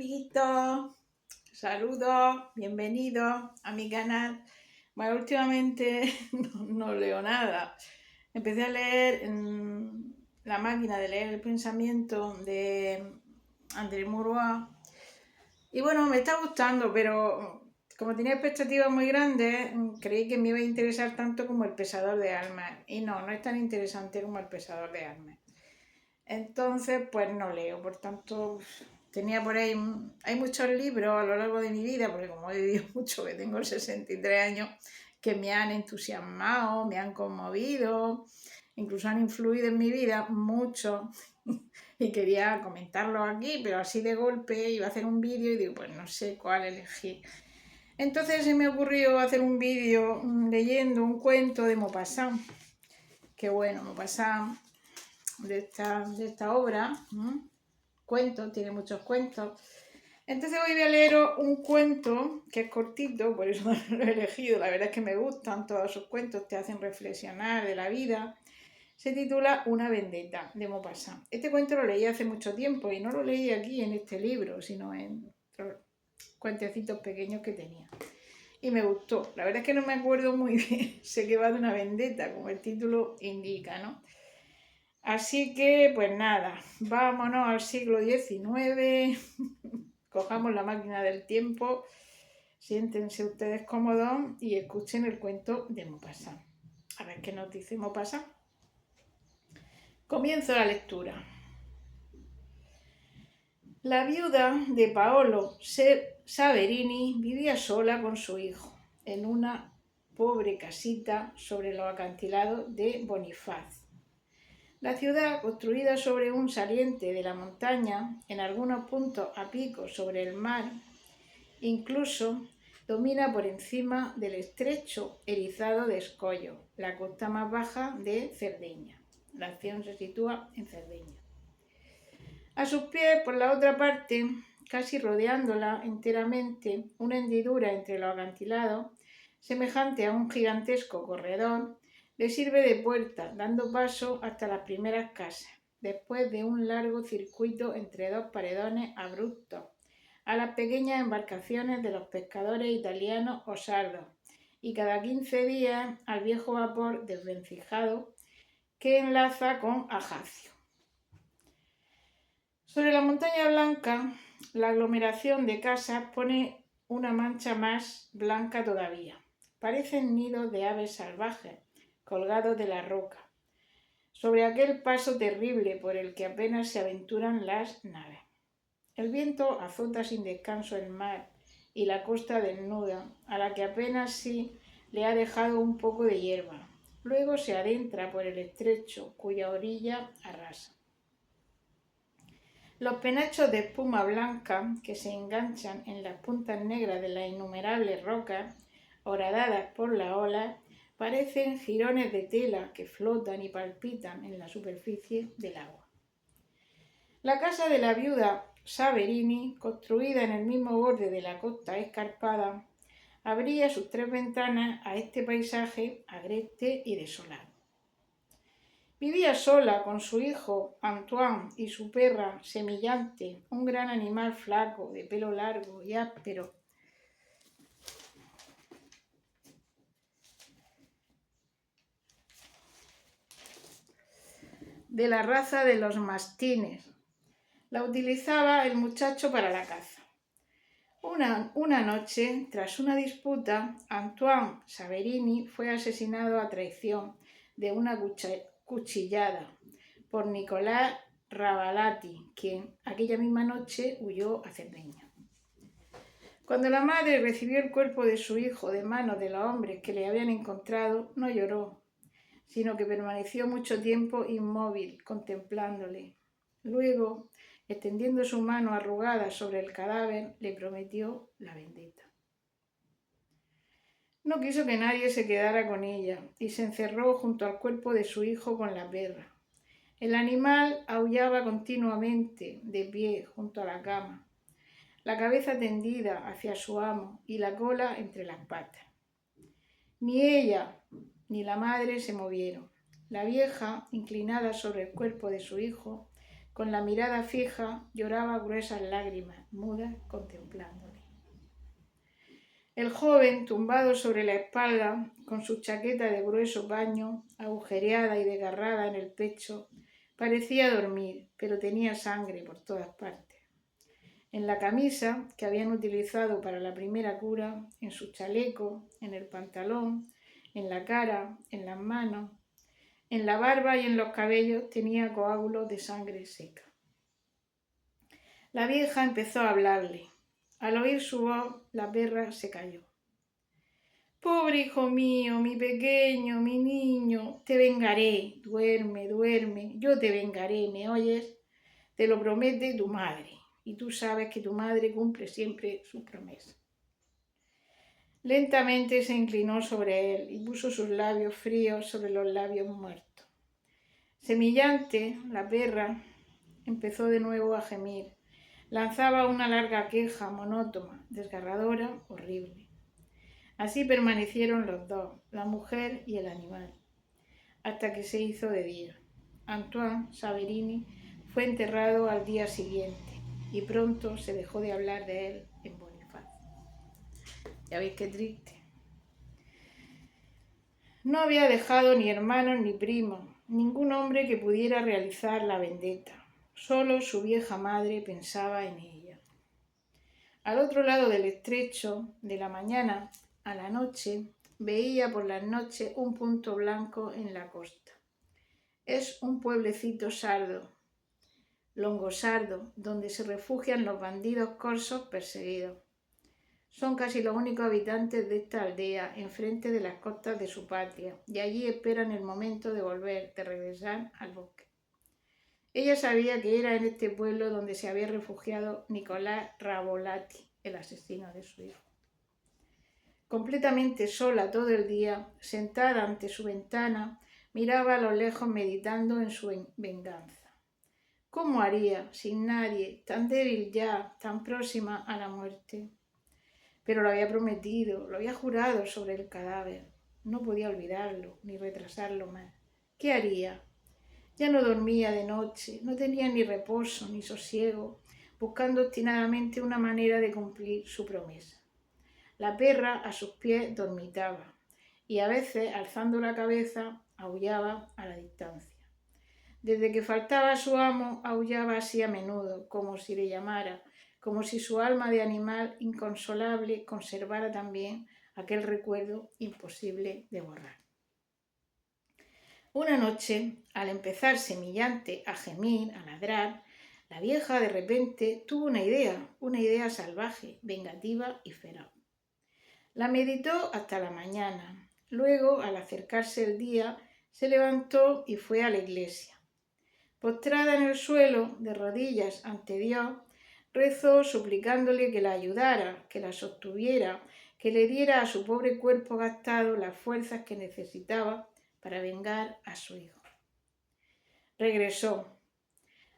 amiguitos, saludos, bienvenidos a mi canal. Bueno, últimamente no leo nada. Empecé a leer La máquina de leer el pensamiento de André Maurois y bueno, me está gustando, pero como tenía expectativas muy grandes, creí que me iba a interesar tanto como El pesador de almas y no es tan interesante como El pesador de almas. Entonces, pues no leo, por tanto, tenía por ahí, hay muchos libros a lo largo de mi vida, porque como he vivido mucho, que tengo 63 años, que me han entusiasmado, me han conmovido, incluso han influido en mi vida mucho, y quería comentarlo aquí, pero así de golpe iba a hacer un vídeo y digo, pues no sé cuál elegir. Entonces se me ocurrió hacer un vídeo leyendo un cuento de Maupassant, que bueno, Maupassant de esta obra, cuentos, tiene muchos cuentos. Entonces hoy voy a leer un cuento que es cortito, por eso lo he elegido, la verdad es que me gustan todos sus cuentos, te hacen reflexionar de la vida. Se titula Una vendetta, de Maupassant. Este cuento lo leí hace mucho tiempo y no lo leí aquí en este libro, sino en otros cuentecitos pequeños que tenía. Y me gustó. La verdad es que no me acuerdo muy bien, sé que va de una vendetta, como el título indica, ¿no? Así que, pues nada, vámonos al siglo XIX, cojamos la máquina del tiempo, siéntense ustedes cómodos y escuchen el cuento de Maupassant. A ver qué nos dice Maupassant. Comienzo la lectura. La viuda de Paolo Saverini vivía sola con su hijo en una pobre casita sobre los acantilados de Bonifaz. La ciudad, construida sobre un saliente de la montaña, en algunos puntos a pico sobre el mar, incluso domina por encima del estrecho erizado de Escollo, la costa más baja de Cerdeña. La acción se sitúa en Cerdeña. A sus pies, por la otra parte, casi rodeándola enteramente, una hendidura entre los acantilados, semejante a un gigantesco corredor, le sirve de puerta, dando paso hasta las primeras casas, después de un largo circuito entre dos paredones abruptos, a las pequeñas embarcaciones de los pescadores italianos o sardos, y cada 15 días al viejo vapor desvencijado que enlaza con Ajaccio. Sobre la montaña blanca, la aglomeración de casas pone una mancha más blanca todavía. Parecen nidos de aves salvajes, colgados de la roca, sobre aquel paso terrible por el que apenas se aventuran las naves. El viento azota sin descanso el mar y la costa desnuda, a la que apenas sí le ha dejado un poco de hierba. Luego se adentra por el estrecho, cuya orilla arrasa. Los penachos de espuma blanca que se enganchan en las puntas negras de las innumerables rocas, horadadas por las olas, parecen jirones de tela que flotan y palpitan en la superficie del agua. La casa de la viuda Saverini, construida en el mismo borde de la costa escarpada, abría sus 3 ventanas a este paisaje agreste y desolado. Vivía sola con su hijo Antoine y su perra Semillante, un gran animal flaco, de pelo largo y áspero, de la raza de los mastines. La utilizaba el muchacho para la caza. Una noche, tras una disputa, Antoine Saverini fue asesinado a traición de una cuchillada por Nicolás Ravalati, quien aquella misma noche huyó a Cerdeña. Cuando la madre recibió el cuerpo de su hijo de manos de los hombres que le habían encontrado, no lloró, sino que permaneció mucho tiempo inmóvil, contemplándole. Luego, extendiendo su mano arrugada sobre el cadáver, le prometió la vendetta. No quiso que nadie se quedara con ella y se encerró junto al cuerpo de su hijo con la perra. El animal aullaba continuamente, de pie, junto a la cama, la cabeza tendida hacia su amo y la cola entre las patas. Ni ella ni la madre se movieron. La vieja, inclinada sobre el cuerpo de su hijo, Con la mirada fija lloraba gruesas lágrimas, mudas, contemplándole. El joven, tumbado sobre la espalda, con su chaqueta de grueso paño, agujereada y desgarrada en el pecho, parecía dormir, pero tenía sangre por todas partes. En la camisa que habían utilizado para la primera cura, en su chaleco, en el pantalón, en la cara, en las manos, en la barba y en los cabellos tenía coágulos de sangre seca. La vieja empezó a hablarle. Al oír su voz, la perra se calló. Pobre hijo mío, mi pequeño, mi niño, te vengaré. Duerme, duerme, yo te vengaré, ¿me oyes? Te lo promete tu madre, y tú sabes que tu madre cumple siempre sus promesas. Lentamente se inclinó sobre él y puso sus labios fríos sobre los labios muertos. Semillante, la perra, empezó de nuevo a gemir. Lanzaba una larga queja monótona, desgarradora, horrible. Así permanecieron los dos, la mujer y el animal, hasta que se hizo de día. Antoine Saverini fue enterrado al día siguiente y pronto se dejó de hablar de él en Bonifacio. Ya veis qué triste. No había dejado ni hermanos ni primos, ningún hombre que pudiera realizar la vendetta. Solo su vieja madre pensaba en ella. Al otro lado del estrecho, de la mañana a la noche, veía por las noches un punto blanco en la costa. Es un pueblecito sardo, Longosardo, donde se refugian los bandidos corsos perseguidos. Son casi los únicos habitantes de esta aldea, enfrente de las costas de su patria, y allí esperan el momento de volver, de regresar al bosque. Ella sabía que era en este pueblo donde se había refugiado Nicolás Ravolati, el asesino de su hijo. Completamente sola todo el día, sentada ante su ventana, miraba a lo lejos meditando en su venganza. ¿Cómo haría, sin nadie, tan débil ya, tan próxima a la muerte? Pero lo había prometido, lo había jurado sobre el cadáver. No podía olvidarlo, ni retrasarlo más. ¿Qué haría? Ya no dormía de noche, no tenía ni reposo ni sosiego, buscando obstinadamente una manera de cumplir su promesa. La perra a sus pies dormitaba y a veces, alzando la cabeza, aullaba a la distancia. Desde que faltaba a su amo, aullaba así a menudo, como si le llamara, como si su alma de animal inconsolable conservara también aquel recuerdo imposible de borrar. Una noche, al empezar semillante a gemir, a ladrar, la vieja de repente tuvo una idea salvaje, vengativa y feroz. La meditó hasta la mañana. Luego, al acercarse el día, se levantó y fue a la iglesia. Postrada en el suelo, de rodillas ante Dios, rezó suplicándole que la ayudara, que la sostuviera, que le diera a su pobre cuerpo gastado las fuerzas que necesitaba para vengar a su hijo. Regresó.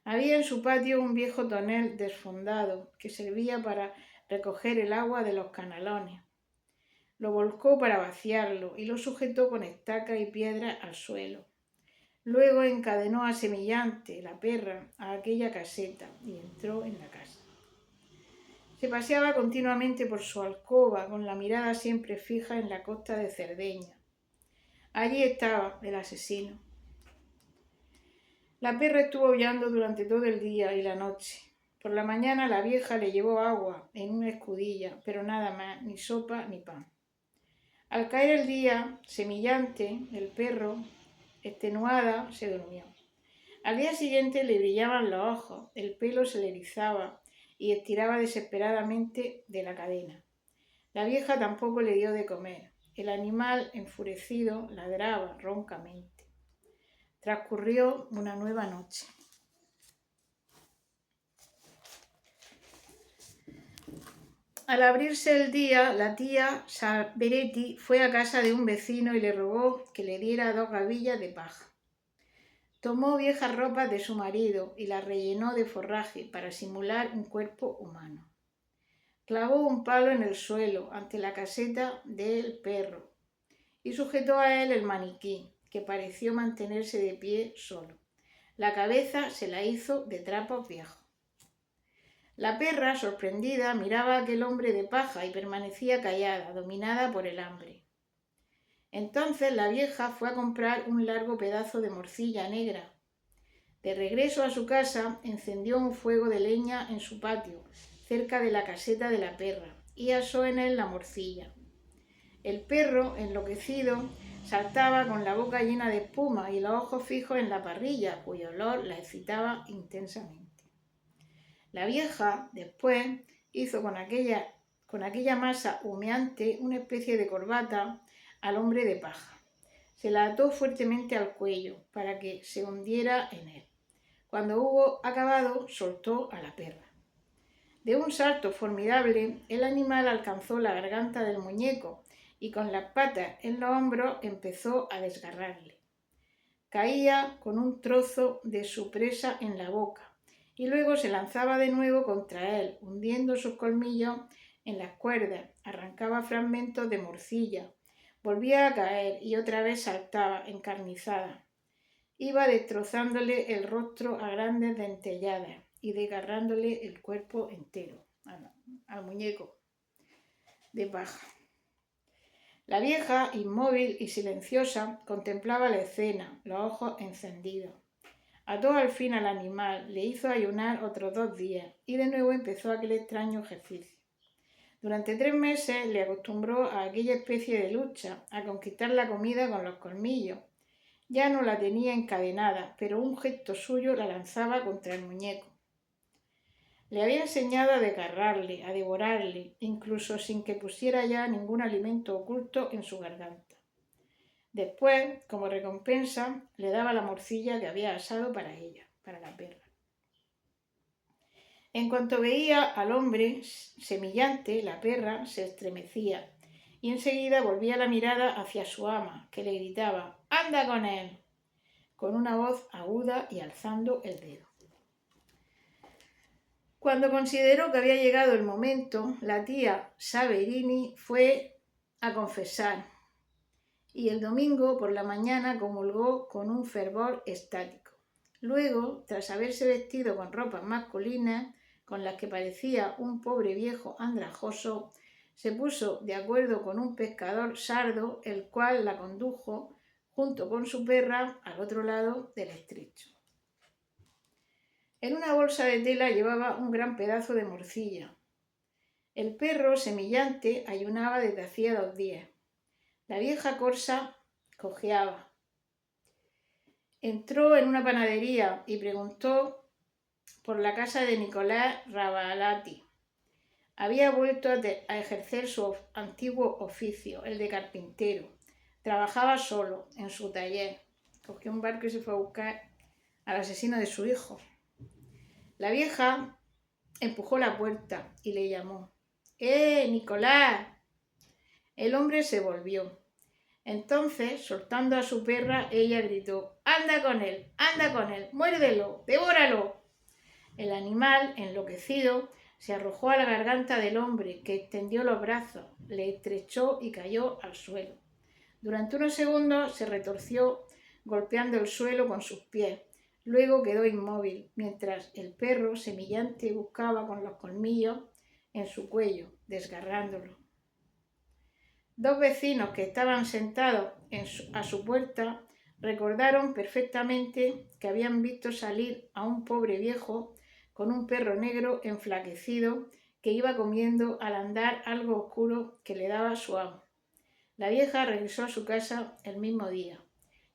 Había en su patio un viejo tonel desfondado que servía para recoger el agua de los canalones. Lo volcó para vaciarlo y lo sujetó con estaca y piedra al suelo. Luego encadenó a Semillante, la perra, a aquella caseta y entró en la casa. Se paseaba continuamente por su alcoba, con la mirada siempre fija en la costa de Cerdeña. Allí estaba el asesino. La perra estuvo aullando durante todo el día y la noche. Por la mañana la vieja le llevó agua en una escudilla, pero nada más, ni sopa ni pan. Al caer el día, Semillante, el perro, extenuada, se durmió. Al día siguiente le brillaban los ojos, el pelo se le erizaba y estiraba desesperadamente de la cadena. La vieja tampoco le dio de comer. El animal, enfurecido, ladraba roncamente. Transcurrió una nueva noche. Al abrirse el día, la tía Saveretti fue a casa de un vecino y le rogó que le diera 2 gavillas de paja. Tomó viejas ropas de su marido y las rellenó de forraje para simular un cuerpo humano. Clavó un palo en el suelo ante la caseta del perro y sujetó a él el maniquí, que pareció mantenerse de pie solo. La cabeza se la hizo de trapos viejos. La perra, sorprendida, miraba a aquel hombre de paja y permanecía callada, dominada por el hambre. Entonces la vieja fue a comprar un largo pedazo de morcilla negra. De regreso a su casa, encendió un fuego de leña en su patio, cerca de la caseta de la perra, y asó en él la morcilla. El perro, enloquecido, saltaba con la boca llena de espuma y los ojos fijos en la parrilla, cuyo olor la excitaba intensamente. La vieja, después, hizo con aquella masa humeante una especie de corbata al hombre de paja. Se la ató fuertemente al cuello para que se hundiera en él. Cuando hubo acabado, soltó a la perra. De un salto formidable, el animal alcanzó la garganta del muñeco y con las patas en los hombros empezó a desgarrarle. Caía con un trozo de su presa en la boca y luego se lanzaba de nuevo contra él, hundiendo sus colmillos en las cuerdas, arrancaba fragmentos de morcilla, volvía a caer y otra vez saltaba, encarnizada. Iba destrozándole el rostro a grandes dentelladas y desgarrándole el cuerpo entero al muñeco de paja. La vieja, inmóvil y silenciosa, contemplaba la escena, los ojos encendidos. Ató al fin al animal, le hizo ayunar otros 2 días y de nuevo empezó aquel extraño ejercicio. Durante 3 meses le acostumbró a aquella especie de lucha, a conquistar la comida con los colmillos. Ya no la tenía encadenada, pero un gesto suyo la lanzaba contra el muñeco. Le había enseñado a desgarrarle, a devorarle, incluso sin que pusiera ya ningún alimento oculto en su garganta. Después, como recompensa, le daba la morcilla que había asado para ella, para la perra. En cuanto veía al hombre semillante, la perra se estremecía y enseguida volvía la mirada hacia su ama, que le gritaba «¡Anda con él!», con una voz aguda y alzando el dedo. Cuando consideró que había llegado el momento, la tía Saverini fue a confesar y el domingo por la mañana comulgó con un fervor estático. Luego, tras haberse vestido con ropas masculinas, con las que parecía un pobre viejo andrajoso, se puso de acuerdo con un pescador sardo, el cual la condujo, junto con su perra, al otro lado del estrecho. En una bolsa de tela llevaba un gran pedazo de morcilla. El perro semillante ayunaba desde hacía 2 días. La vieja corsa cojeaba. Entró en una panadería y preguntó por la casa de Nicolás Ravalati. Había vuelto a ejercer su antiguo oficio, el de carpintero. Trabajaba solo, en su taller. Cogió un barco y se fue a buscar al asesino de su hijo. La vieja empujó la puerta y le llamó. Nicolás! El hombre se volvió. Entonces, soltando a su perra, ella gritó anda con él, muérdelo, devóralo. El animal, enloquecido, se arrojó a la garganta del hombre, que extendió los brazos, le estrechó y cayó al suelo. Durante unos segundos se retorció, golpeando el suelo con sus pies. Luego quedó inmóvil, mientras el perro semillante buscaba con los colmillos en su cuello, desgarrándolo. 2 vecinos que estaban sentados a su puerta recordaron perfectamente que habían visto salir a un pobre viejo con un perro negro enflaquecido que iba comiendo al andar algo oscuro que le daba su amo. La vieja regresó a su casa el mismo día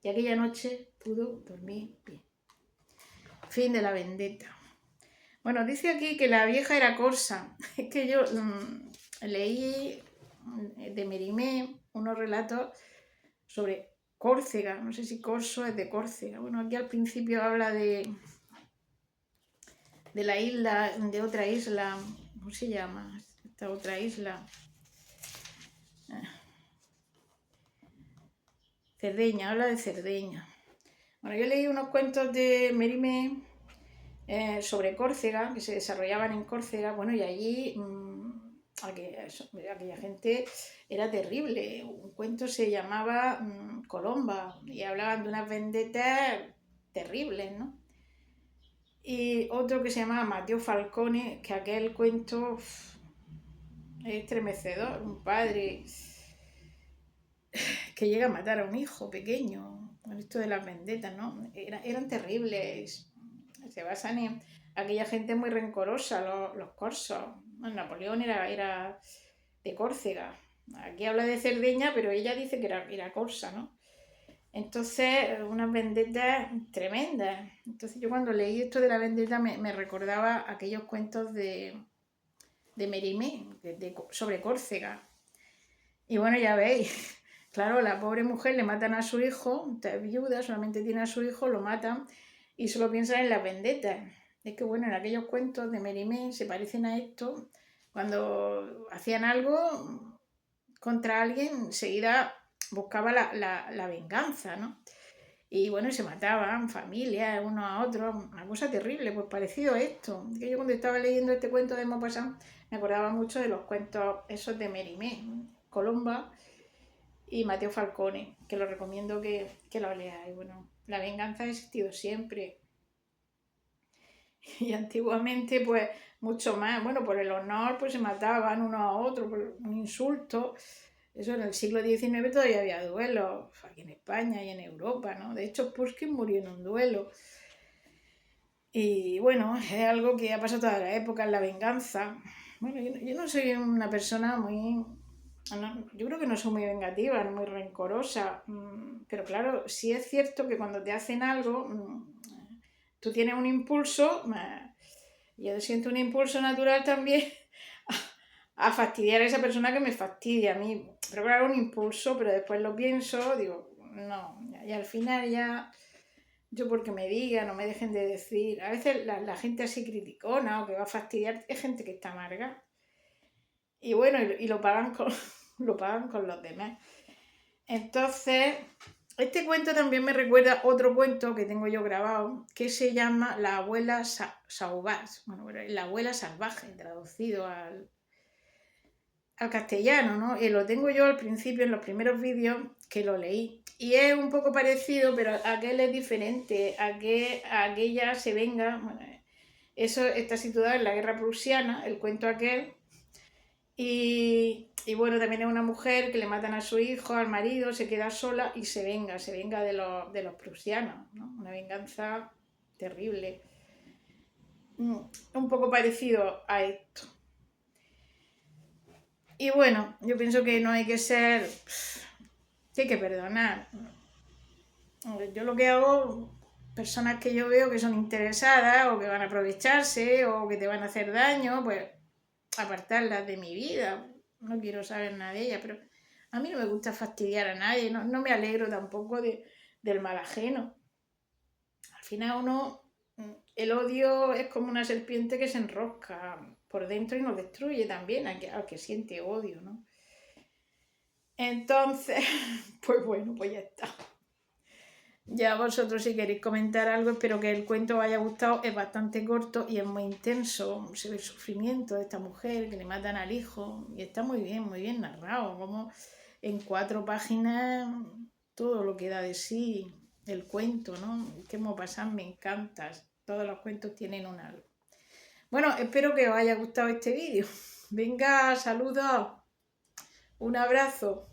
y aquella noche pudo dormir bien. Fin de la vendetta. Bueno, dice aquí que la vieja era corsa. Es que yo leí de Mérimée unos relatos sobre Córcega. No sé si corso es de Córcega. Bueno, aquí al principio habla de la isla, de otra isla. ¿Cómo se llama esta otra isla? Cerdeña, habla de Cerdeña. Bueno, yo leí unos cuentos de Mérimée sobre Córcega, que se desarrollaban en Córcega, bueno, y allí aquella gente era terrible. Un cuento se llamaba Colomba y hablaban de unas vendetas terribles, ¿no? y otro que se llama Mateo Falcone, que aquel cuento es estremecedor, un padre que llega a matar a un hijo pequeño, con esto de las vendetas, ¿no? Eran terribles, se basan en aquella gente muy rencorosa, los corsos. Bueno, Napoleón era de Córcega, aquí habla de Cerdeña, pero ella dice que era corsa, ¿no? Entonces, unas vendetas tremendas. Entonces, yo cuando leí esto de la vendetta me recordaba aquellos cuentos de Mérimée, sobre Córcega. Y bueno, ya veis, claro, la pobre mujer le matan a su hijo, es viuda, solamente tiene a su hijo, lo matan y solo piensa en las vendetas. Es que bueno, en aquellos cuentos de Mérimée se parecen a esto, cuando hacían algo contra alguien, enseguida buscaba la venganza, ¿no? Y bueno, se mataban familias, unos a otros, una cosa terrible, pues parecido a esto. Que yo cuando estaba leyendo este cuento de Maupassant me acordaba mucho de los cuentos esos de Mérimée, Colomba y Mateo Falcone, que lo recomiendo que lo leáis. Bueno, la venganza ha existido siempre. Y antiguamente, pues, mucho más. Bueno, por el honor, pues se mataban unos a otros, por un insulto. Eso en el siglo XIX todavía había duelos, aquí en España y en Europa, ¿no? De hecho, Pushkin murió en un duelo. Y bueno, es algo que ha pasado toda la época, la venganza. Bueno, yo no soy una persona muy... yo creo que no soy muy vengativa, muy rencorosa, pero claro, sí es cierto que cuando te hacen algo, tú tienes un impulso, yo siento un impulso natural también a fastidiar a esa persona que me fastidia a mí. Pero claro, un impulso, pero después lo pienso, digo, no, y al final ya, yo porque me digan o me dejen de decir, a veces la gente así criticona o que va a fastidiar, es gente que está amarga. Y bueno, y lo pagan lo pagan con los demás. Entonces, este cuento también me recuerda otro cuento que tengo yo grabado, que se llama La abuela sauvage, bueno, la abuela salvaje, traducido al castellano, ¿no? Y lo tengo yo al principio, en los primeros vídeos que lo leí. Y es un poco parecido, pero aquel es diferente, aquella se venga, bueno, eso está situado en la guerra prusiana, el cuento aquel. Y bueno, también es una mujer que le matan a su hijo, al marido, se queda sola y se venga de los prusianos, ¿no? Una venganza terrible. Un poco parecido a esto. Y bueno, yo pienso que no hay que ser... que hay que perdonar. Yo lo que hago, personas que yo veo que son interesadas o que van a aprovecharse o que te van a hacer daño, pues apartarlas de mi vida. No quiero saber nada de ellas, pero a mí no me gusta fastidiar a nadie, no me alegro tampoco del mal ajeno. Al final el odio es como una serpiente que se enrosca por dentro y nos destruye también al que siente odio, ¿no? Entonces, pues bueno, pues ya está. Ya vosotros si queréis comentar algo, espero que el cuento os haya gustado, es bastante corto y es muy intenso, se ve el sufrimiento de esta mujer que le matan al hijo y está muy bien narrado, como en 4 páginas todo lo que da de sí el cuento, ¿no? Que Maupassant me encanta, todos los cuentos tienen un algo. Bueno, espero que os haya gustado este vídeo. Venga, saludos, un abrazo.